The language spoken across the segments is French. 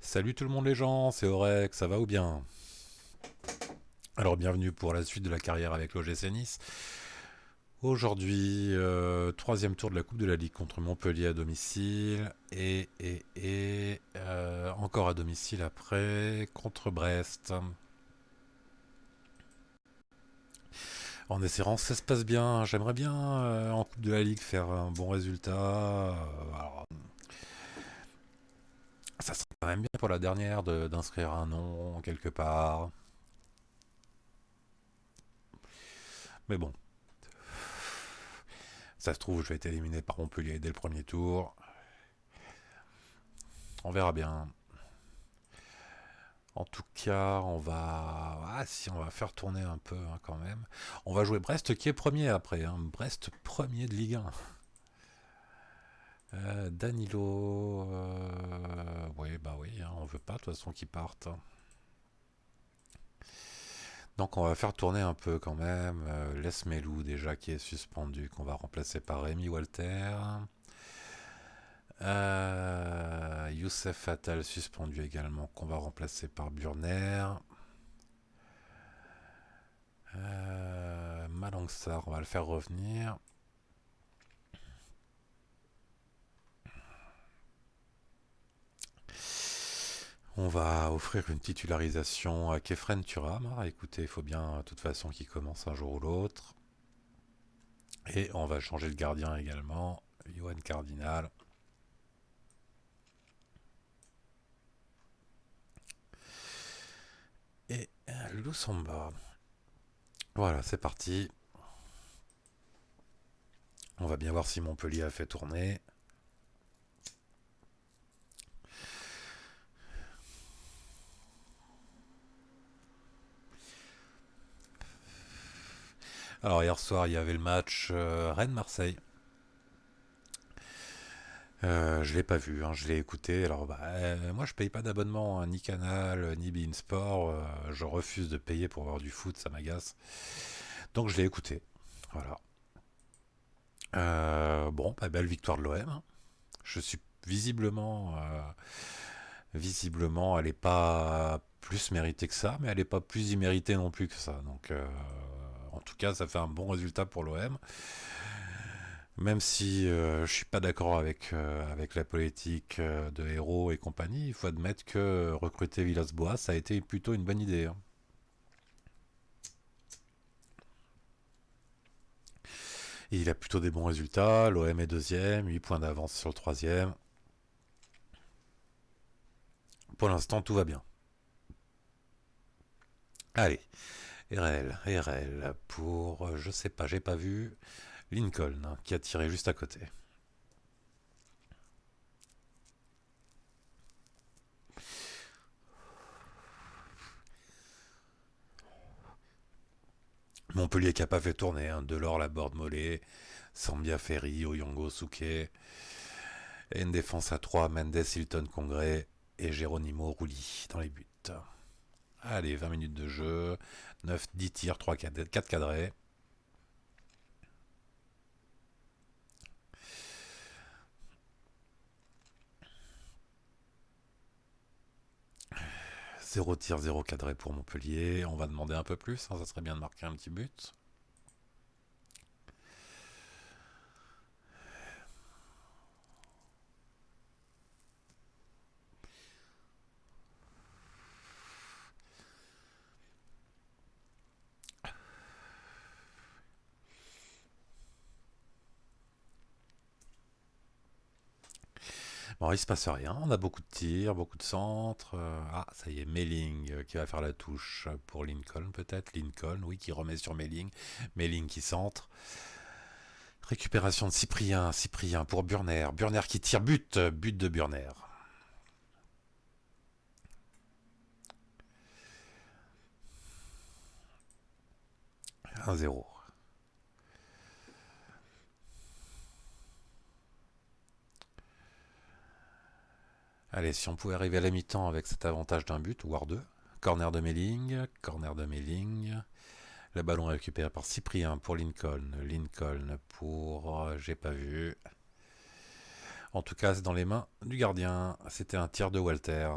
Salut tout le monde les gens, c'est Aurek, ça va ou bien? Alors bienvenue pour la suite de la carrière avec l'OGC Nice. Aujourd'hui, troisième tour de la Coupe de la Ligue contre Montpellier à domicile et encore à domicile après contre Brest. En espérant que ça se passe bien, j'aimerais bien en Coupe de la Ligue faire un bon résultat. Alors, ça serait quand même bien pour la dernière d'inscrire un nom quelque part. Mais bon, ça se trouve, je vais être éliminé par Montpellier dès le premier tour. On verra bien. En tout cas, on va... Ah si, on va faire tourner un peu hein, quand même. On va jouer Brest qui est premier après. Hein. Brest premier de Ligue 1. Danilo... Oui, bah oui, hein, on veut pas de toute façon qu'il parte. Donc on va faire tourner un peu quand même. Les Melou déjà qui est suspendu, qu'on va remplacer par Rémi Walter. Youssef Attal suspendu également, qu'on va remplacer par Burner. Malangsar, on va le faire revenir. On va offrir une titularisation à Kefren Turam. Ah, écoutez, il faut bien de toute façon qu'il commence un jour ou l'autre. Et on va changer le gardien également. Johan Cardinal. Et Lusamba. Voilà, c'est parti. On va bien voir si Montpellier a fait tourner. Alors hier soir, il y avait le match Rennes-Marseille. Je l'ai pas vu, hein, je l'ai écouté. Alors bah, moi je paye pas d'abonnement, hein, ni Canal, ni Bein Sport. Je refuse de payer pour voir du foot, ça m'agace. Donc je l'ai écouté. Voilà. Bon, bah, belle victoire de l'OM. Hein. Je suis visiblement, elle est pas plus méritée que ça, mais elle est pas plus imméritée non plus que ça. Donc, en tout cas, ça fait un bon résultat pour l'OM. Même si je suis pas d'accord avec la politique de Héros et compagnie, il faut admettre que recruter Villas-Boas, ça a été plutôt une bonne idée. Hein. Et il a plutôt des bons résultats. L'OM est deuxième, 8 points d'avance sur le troisième. Pour l'instant, tout va bien. Allez, RL pour, je sais pas, j'ai pas vu, Lincoln, hein, qui a tiré juste à côté. Montpellier qui a pas fait tourner, hein, Delors, Laborde, Mollet, Sambia Ferry, Oyongo, Souquet, et une défense à 3, Mendes, Hilton, Congrès et Geronimo Rulli dans les buts. Allez, 20 minutes de jeu, 10 tirs, 4 cadrés. Zéro tir, 0 cadré pour Montpellier. On va demander un peu plus, hein, ça serait bien de marquer un petit but. Bon, il se passe rien, on a beaucoup de tirs, beaucoup de centres. Ah, ça y est, Melling qui va faire la touche pour Lincoln peut-être. Lincoln, oui, qui remet sur Melling. Melling qui centre. Récupération de Cyprien, Cyprien pour Burner. Burner qui tire but de Burner. 1-0. Allez, si on pouvait arriver à la mi-temps avec cet avantage d'un but, voire deux. Corner de Melling, corner de Melling. Le ballon est récupéré par Cyprien pour Lincoln. Lincoln pour... j'ai pas vu. En tout cas, c'est dans les mains du gardien. C'était un tir de Walter.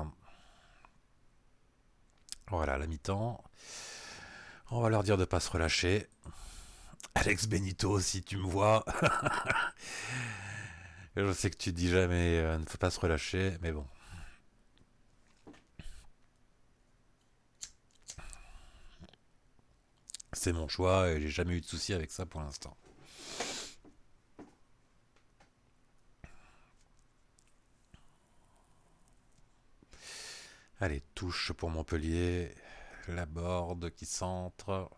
Voilà, la mi-temps. On va leur dire de pas se relâcher. Alex Benito, si tu me vois, je sais que tu dis jamais ne faut pas se relâcher, mais bon. C'est mon choix et j'ai jamais eu de soucis avec ça pour l'instant. Allez, touche pour Montpellier. La board qui centre.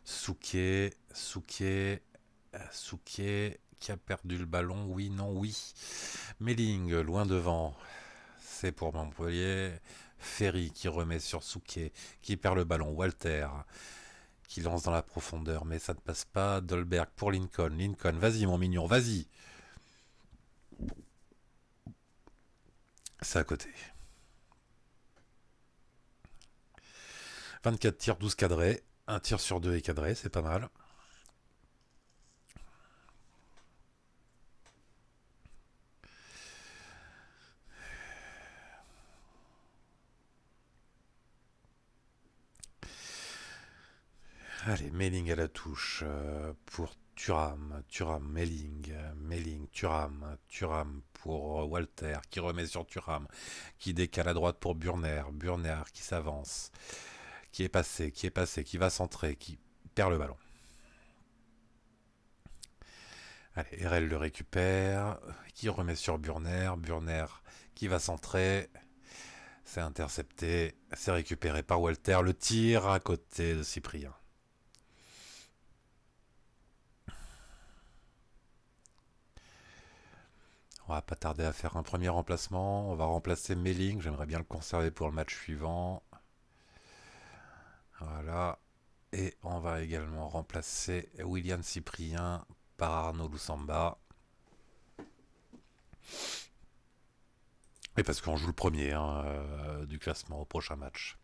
Souquet, Souquet, Souquet qui a perdu le ballon. Oui, non, oui. Melling, loin devant. C'est pour Montpellier. Ferry qui remet sur Souquet, qui perd le ballon. Walter qui lance dans la profondeur, mais ça ne passe pas. Dolberg pour Lincoln. Lincoln, vas-y mon mignon, vas-y. C'est à côté. 24 tirs, 12 cadrés. Un tir sur deux est cadré, c'est pas mal. Allez, Melling à la touche pour Thuram, Thuram, Melling, Melling, Thuram, Thuram pour Walter qui remet sur Thuram, qui décale à droite pour Burner, Burner qui s'avance, qui est passé, qui va centrer, qui perd le ballon. Allez, RL le récupère, qui remet sur Burner, Burner qui va centrer, c'est intercepté, c'est récupéré par Walter, le tir à côté de Cyprien. On va pas tarder à faire un premier remplacement. On va remplacer Melling. J'aimerais bien le conserver pour le match suivant. Voilà. Et on va également remplacer William Cyprien par Arnaud Loussamba. Et parce qu'on joue le premier du classement au prochain match.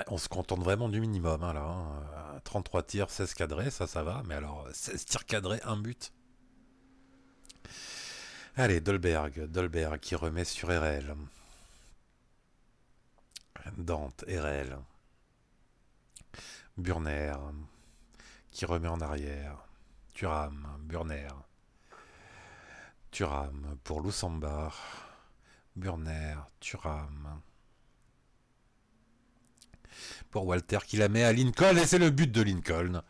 On se contente vraiment du minimum là. 33 tirs, 16 cadrés, ça va. Mais alors, 16 tirs cadrés, un but. Allez, Dolberg qui remet sur RL. Dante, RL. Burner qui remet en arrière. Thuram, Burner. Thuram pour Loussamba. Burner, Thuram. Pour Walter qui la met à Lincoln et c'est le but de Lincoln.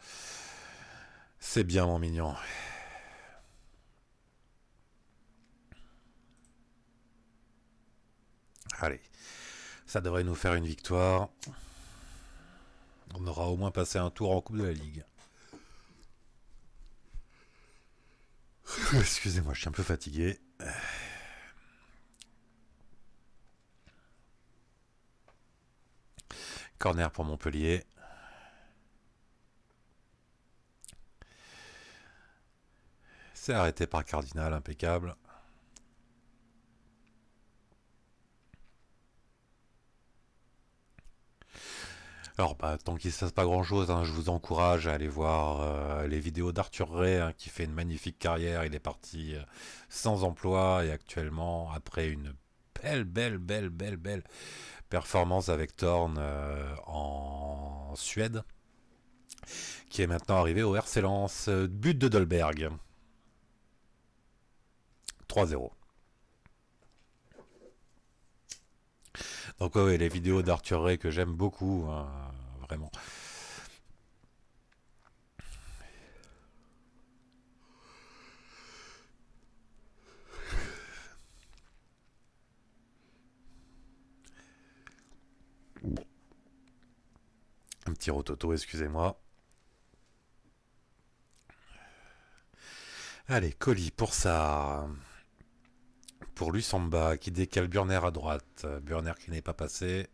C'est bien mon mignon. Allez, ça devrait nous faire une victoire. On aura au moins passé un tour en Coupe de la Ligue. Excusez-moi, je suis un peu fatigué. Corner pour Montpellier. C'est arrêté par Cardinal, impeccable. Alors, tant qu'il ne se passe pas grand-chose, je vous encourage à aller voir les vidéos d'Arthur Ray, qui fait une magnifique carrière. Il est parti sans emploi et actuellement, après une belle performance avec Thorn en Suède, qui est maintenant arrivé au RC Lens. But de Dolberg. 3-0. Donc ouais, les vidéos d'Arthur Ray que j'aime beaucoup, vraiment. Un petit rototo, excusez-moi. Allez, colis pour ça. Pour Lusamba qui décale Burner à droite. Burner qui n'est pas passé.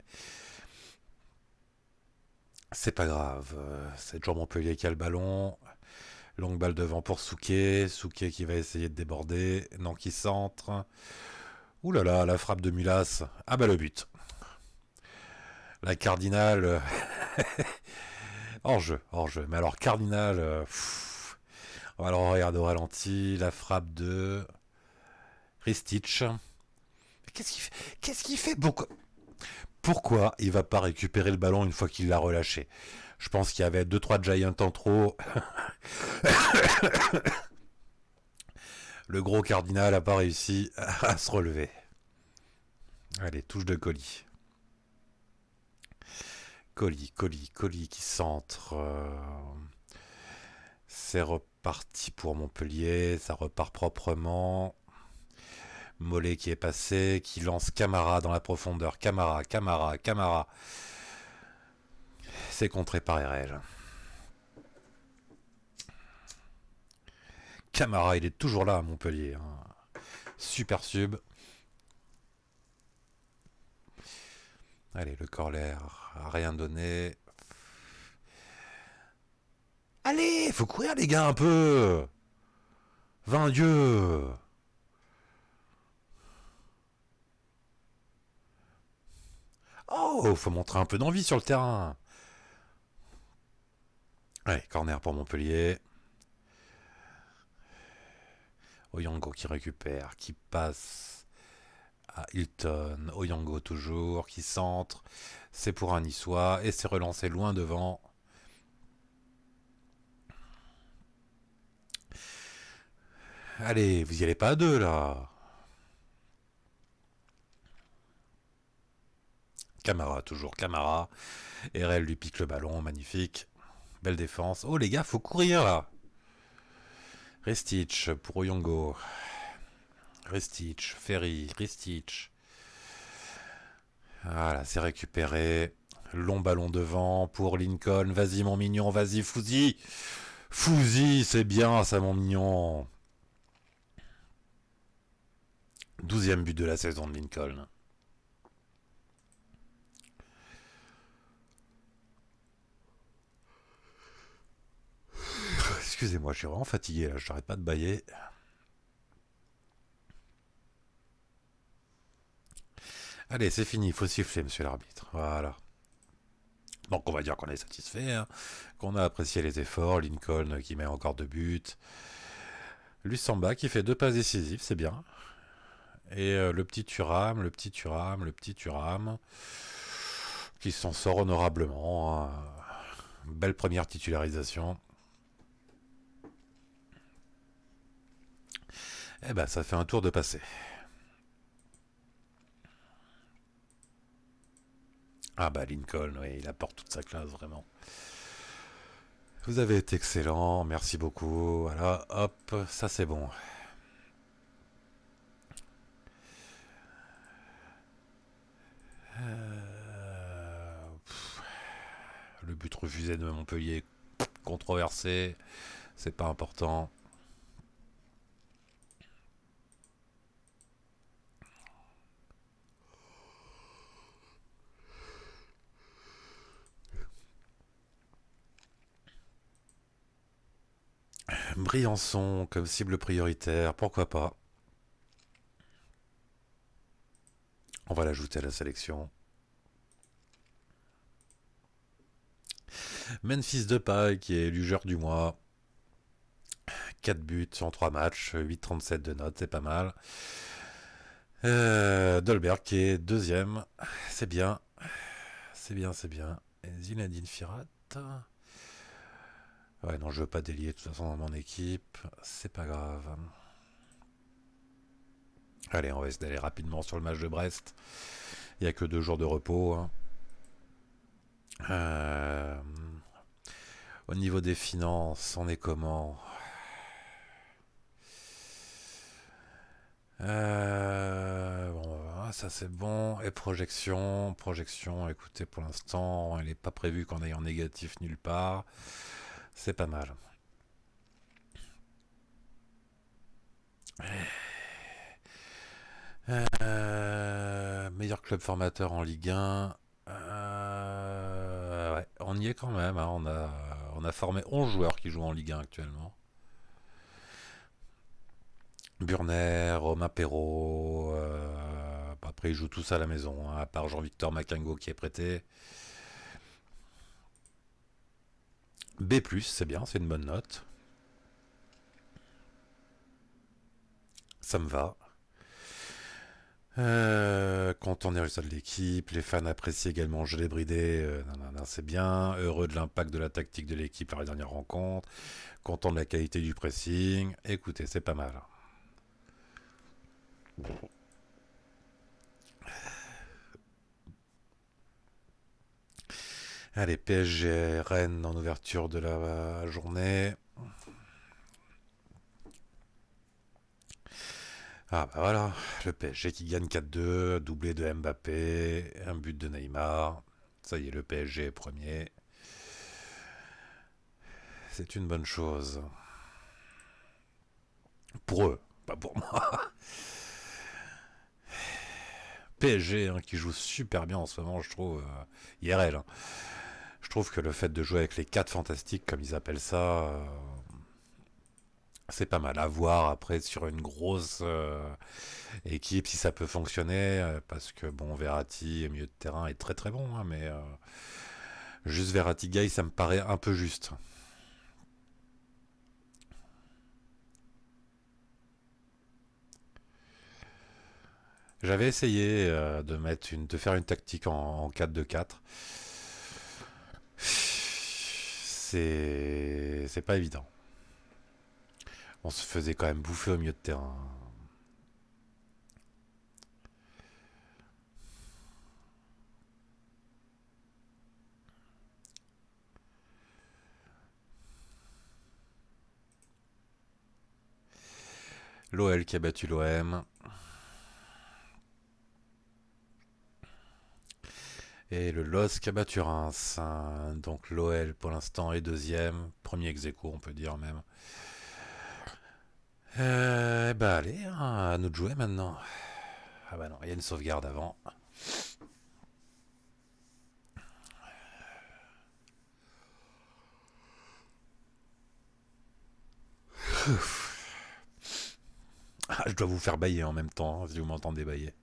C'est pas grave. C'est toujours Montpellier qui a le ballon. Longue balle devant pour Souquet. Souquet qui va essayer de déborder. Non, qui centre. Ouh là là, la frappe de Mulas. Ah bah le but. La Cardinal. Hors jeu, hors jeu. Mais alors Cardinal. Alors on regarde au ralenti. La frappe de Ristich. Qu'est-ce qu'il fait? Qu'est-ce qu'il fait? Pourquoi il va pas récupérer le ballon une fois qu'il l'a relâché? Je pense qu'il y avait deux trois Giants en trop. Le gros Cardinal a pas réussi à se relever. Allez, touche de colis. Colis qui centre. C'est reparti pour Montpellier. Ça repart proprement. Mollet qui est passé, qui lance Camara dans la profondeur. Camara. C'est contré par RL. Camara, il est toujours là à Montpellier. Super sub. Allez, le corner a rien donné. Allez, faut courir les gars un peu. 20 Dieu. Oh, faut montrer un peu d'envie sur le terrain. Allez, corner pour Montpellier. Oyango qui récupère, qui passe à Hilton. Oyango toujours, qui centre. C'est pour un Niçois et c'est relancé loin devant. Allez, vous y allez pas à deux là. Camara, toujours Camara. RL lui pique le ballon, magnifique. Belle défense. Oh les gars, faut courir là. Ristich pour Oyongo. Ristich, Ferry, Ristich. Voilà, c'est récupéré. Long ballon devant pour Lincoln. Vas-y mon mignon, vas-y Fouzi. Fouzi, c'est bien ça mon mignon. 12e but de la saison de Lincoln. Excusez-moi, je suis vraiment fatigué là, j'arrête pas de bâiller. Allez, c'est fini, il faut siffler, monsieur l'arbitre. Voilà. Donc on va dire qu'on est satisfait, hein, qu'on a apprécié les efforts. Lincoln qui met encore 2 buts. Lussamba qui fait 2 passes décisives, c'est bien. Et le petit Thuram, qui s'en sort honorablement, hein. Belle première titularisation. Eh ben, ça fait un tour de passé. Ah bah Lincoln, oui, il apporte toute sa classe, vraiment. Vous avez été excellent, merci beaucoup. Voilà, hop, ça c'est bon. Le but refusé de Montpellier, controversé, c'est pas important. Briançon comme cible prioritaire, pourquoi pas. On va l'ajouter à la sélection. Memphis Depay qui est élu joueur du mois. 4 buts en 3 matchs, 8,37 de notes, c'est pas mal. Dolberg qui est deuxième, c'est bien. C'est bien. Et Zinedine Firat. Ouais, non, je veux pas délier de toute façon dans mon équipe, c'est pas grave. Allez, on va essayer d'aller rapidement sur le match de Brest. Il n'y a que 2 jours de repos, hein. Au niveau des finances, on est comment? Bon, ça c'est bon. Et projection, écoutez, pour l'instant, il n'est pas prévu qu'on aille en négatif nulle part. C'est pas mal. Meilleur club formateur en Ligue 1. Ouais, on y est quand même, hein. On a formé 11 joueurs qui jouent en Ligue 1 actuellement. Burner, Romain Perrault. Après, ils jouent tous à la maison, hein, à part Jean-Victor Macango qui est prêté. B+, c'est bien, c'est une bonne note. Ça me va. Content des résultats de l'équipe, les fans apprécient également Je l'ai bridé, c'est bien. Heureux de l'impact de la tactique de l'équipe lors des dernières rencontres. Content de la qualité du pressing. Écoutez, c'est pas mal. Allez, PSG Rennes en ouverture de la journée. Ah bah voilà, le PSG qui gagne 4-2, doublé de Mbappé, un but de Neymar. Ça y est, le PSG est premier. C'est une bonne chose. Pour eux, pas pour moi. PSG hein, qui joue super bien en ce moment, je trouve. IRL. Hein. Je trouve que le fait de jouer avec les 4 fantastiques, comme ils appellent ça, c'est pas mal à voir après sur une grosse équipe si ça peut fonctionner. Parce que bon, Verratti, milieu de terrain, est très très bon. Hein, mais juste Verratti Gay, ça me paraît un peu juste. J'avais essayé de faire une tactique en 4-2-4. C'est pas évident. On se faisait quand même bouffer au milieu de terrain. L'OL qui a battu l'OM. Et le LOSC qui a battu Reims. Hein. Donc l'OL pour l'instant est deuxième. Premier ex-aequo, on peut dire même. Bah allez, hein, à nous de jouer maintenant. Ah bah non, il y a une sauvegarde avant. Ah, je dois vous faire bailler en même temps, hein, si vous m'entendez bailler.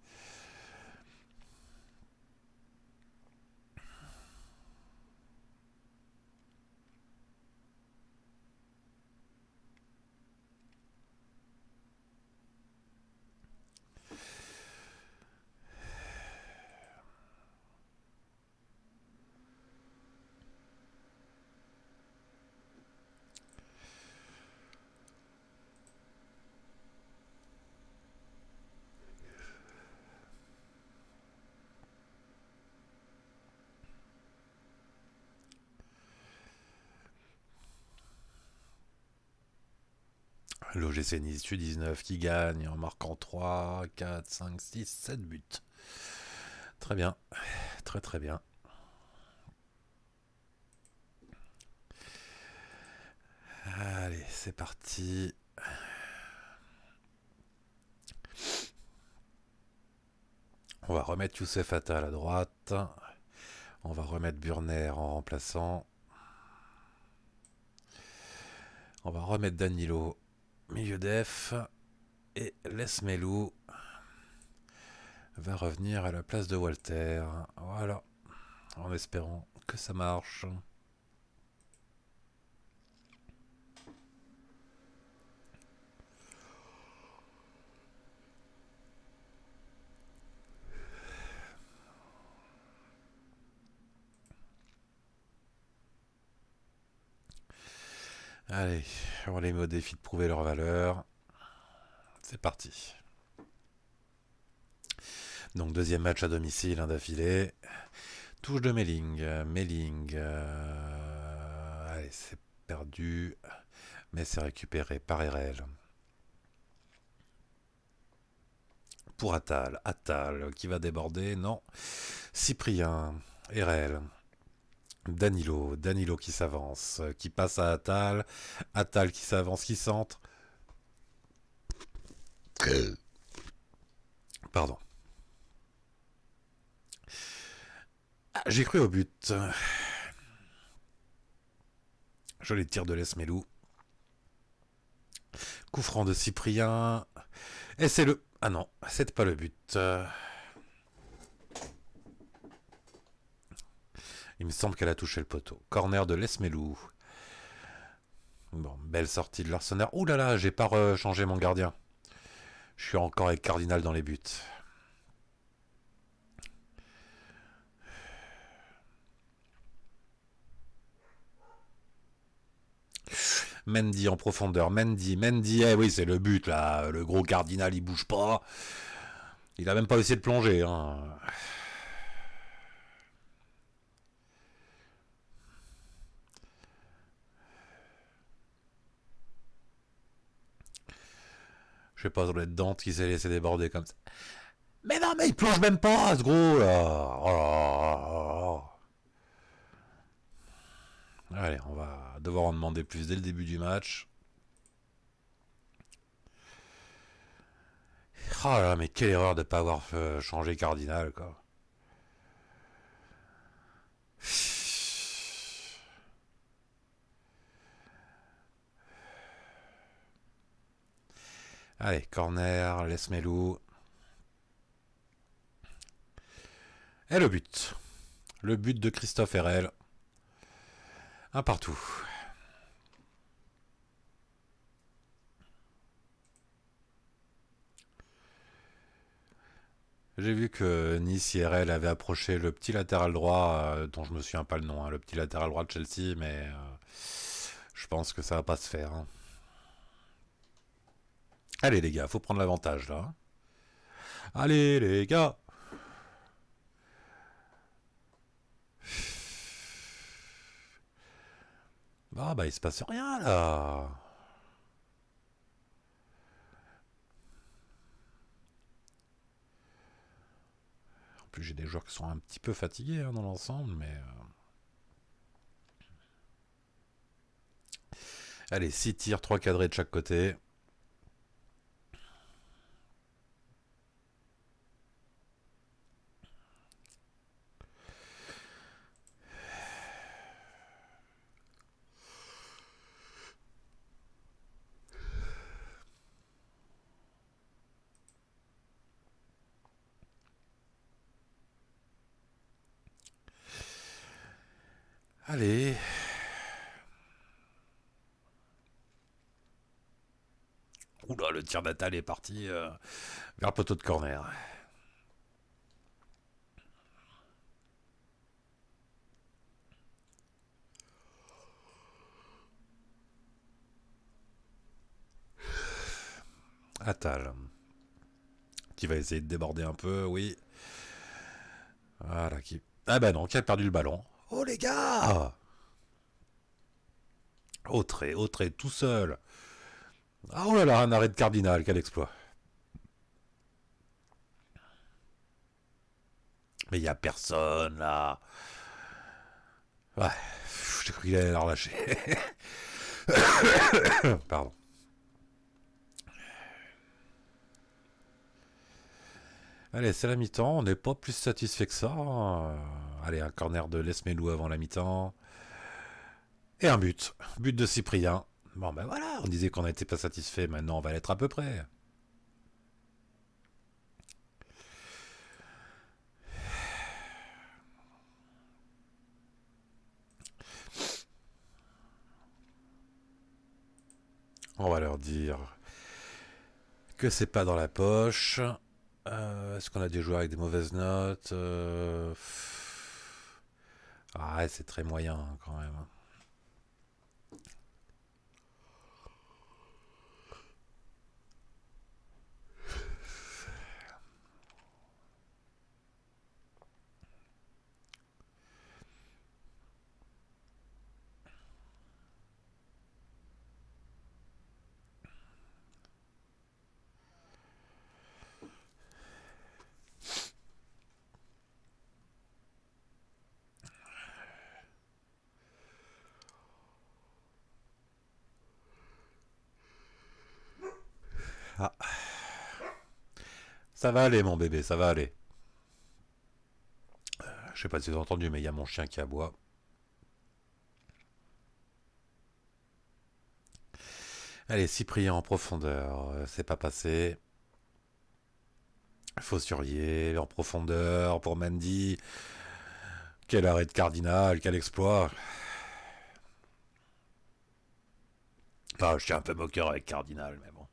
L'OGC Nice U19 qui gagne en marquant 3, 4, 5, 6, 7 buts. Très bien, très très bien. Allez, c'est parti. On va remettre Youssef Attal à droite. On va remettre Burner en remplaçant. On va remettre Danilo milieu def. Et Lesmelou va revenir à la place de Walter. Voilà, en espérant que ça marche. Allez, on les met au défi de prouver leur valeur. C'est parti. Donc deuxième match à domicile, un d'affilée. Touche de Melling. Melling. Allez, c'est perdu. Mais c'est récupéré par RL. Pour Attal. Attal qui va déborder. Non. Cyprien. RL. Danilo. Danilo qui s'avance. Qui passe à Attal. Attal qui s'avance, qui centre. Pardon. Ah, j'ai cru au but. Joli tir de Lesmelou. Coup franc de Cyprien. Et c'est le... Ah non, c'est pas le but. Il me semble qu'elle a touché le poteau. Corner de Lesmelou. Bon, belle sortie de l'Arsenal. Ouh là là, j'ai pas changé mon gardien. Je suis encore avec Cardinal dans les buts. Mendy en profondeur. Mendy. Eh oui, c'est le but là. Le gros Cardinal, il bouge pas. Il a même pas essayé de plonger. Hein. Je sais pas, ça doit être Dante qui s'est laissé déborder comme ça. Mais non, mais il plonge même pas, ce gros là. Oh là là. Allez, on va devoir en demander plus dès le début du match. Oh là là, mais quelle erreur de ne pas avoir changé Cardinal, quoi. Allez, corner, laisse Melou. Et le but. Le but de Christophe Herrel. Un partout. J'ai vu que Nice IRL avait approché le petit latéral droit, dont je me souviens pas le nom, hein, le petit latéral droit de Chelsea, mais je pense que ça va pas se faire. Hein. Allez les gars, faut prendre l'avantage là. Allez les gars. Ah bah il se passe rien là. En plus j'ai des joueurs qui sont un petit peu fatigués hein, dans l'ensemble, mais... Allez, 6 tirs, 3 cadrés de chaque côté. Allez. Oula, le tir d'Atal est parti vers le poteau de corner. Atal. Qui va essayer de déborder un peu, oui. Voilà, qui... Ah bah non, qui a perdu le ballon. Oh les gars. Au trait, tout seul. Ah oh là là, un arrêt de Cardinal, quel exploit. Mais il y a personne là. Ouais, j'ai cru qu'il allait la relâcher. Pardon. Allez, c'est la mi-temps, on n'est pas plus satisfait que ça. Allez, un corner de Lesmelou avant la mi-temps. Et un but. But de Cyprien. Bon ben voilà, on disait qu'on n'était pas satisfait, maintenant on va l'être à peu près. On va leur dire que c'est pas dans la poche. Est-ce qu'on a des joueurs avec des mauvaises notes Ah ouais, c'est très moyen hein, quand même. Ah, ça va aller mon bébé, ça va aller. Je sais pas si vous avez entendu, mais il y a mon chien qui aboie. Allez, Cyprien en profondeur, c'est pas passé. Faut surveiller en profondeur pour Mendy. Quel arrêt de Cardinal, quel exploit. Enfin, je suis un peu moqueur avec Cardinal, mais bon.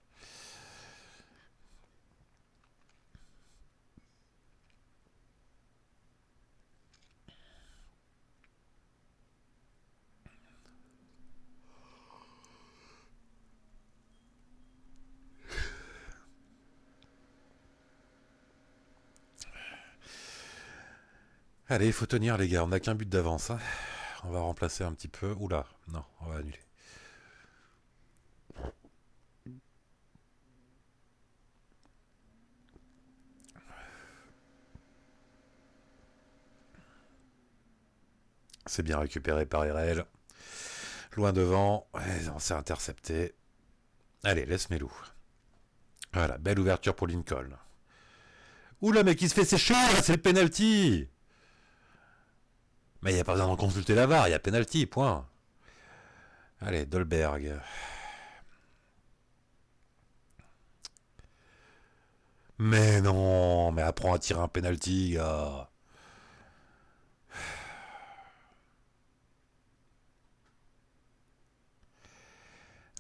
Allez, il faut tenir les gars, on n'a qu'un but d'avance. Hein. On va remplacer un petit peu. Oula, non, on va annuler. C'est bien récupéré par RL. Loin devant. Ouais, on s'est intercepté. Allez, laisse mes loups. Voilà, belle ouverture pour Lincoln. Oula, mais qui se fait sécher là, c'est le penalty. Mais il n'y a pas besoin de consulter la VAR, il y a penalty, point. Allez, Dolberg. Mais non, mais apprends à tirer un penalty, gars.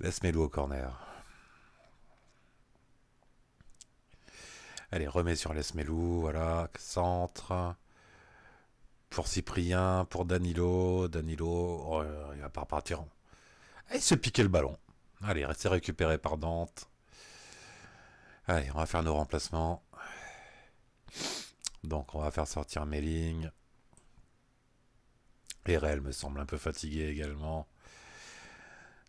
Laisse mes loups au corner. Allez, remets sur Lesmelou, voilà, centre. Pour Cyprien, pour Danilo. Danilo, oh, il va pas repartir. Et il se piquait le ballon. Allez, restez récupéré par Dante. Allez, on va faire nos remplacements. Donc, on va faire sortir Melling. Erel me semble un peu fatigué également.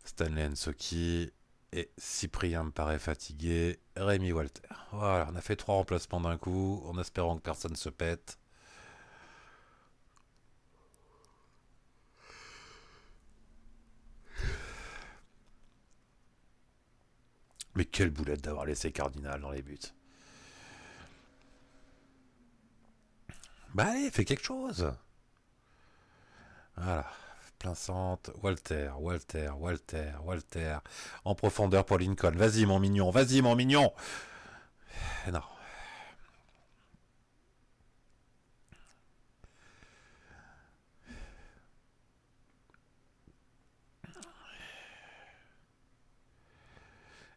Stanley Nsoki. Et Cyprien me paraît fatigué. Rémi Walter. Voilà, on a fait 3 remplacements d'un coup, en espérant que personne se pète. Mais quelle boulette d'avoir laissé Cardinal dans les buts. Bah allez, fais quelque chose. Voilà. Plein centre. Walter, Walter, Walter, Walter. En profondeur pour Lincoln. Vas-y mon mignon, vas-y mon mignon. Non.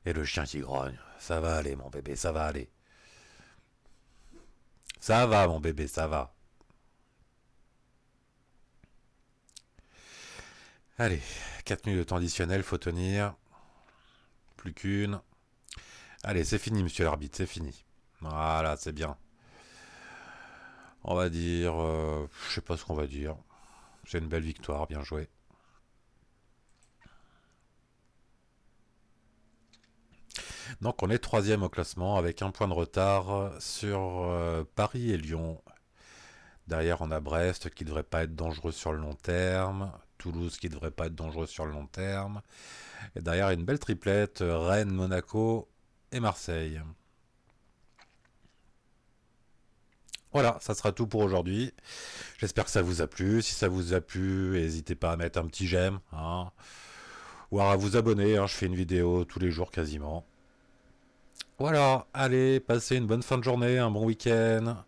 Et le chien qui grogne. Ça va aller mon bébé, ça va aller. Ça va mon bébé, ça va. Allez, 4 minutes de temps additionnel, faut tenir. Plus qu'une. Allez, c'est fini monsieur l'arbitre, c'est fini. Voilà, c'est bien. On va dire... je sais pas ce qu'on va dire. C'est une belle victoire, bien joué. Donc on est troisième au classement avec un point de retard sur Paris et Lyon. Derrière on a Brest qui devrait pas être dangereux sur le long terme. Toulouse qui devrait pas être dangereux sur le long terme. Et derrière une belle triplette, Rennes, Monaco et Marseille. Voilà, ça sera tout pour aujourd'hui. J'espère que ça vous a plu. Si ça vous a plu, n'hésitez pas à mettre un petit j'aime. Hein, ou à vous abonner. Hein, je fais une vidéo tous les jours quasiment. Voilà, allez, passez une bonne fin de journée, un bon week-end.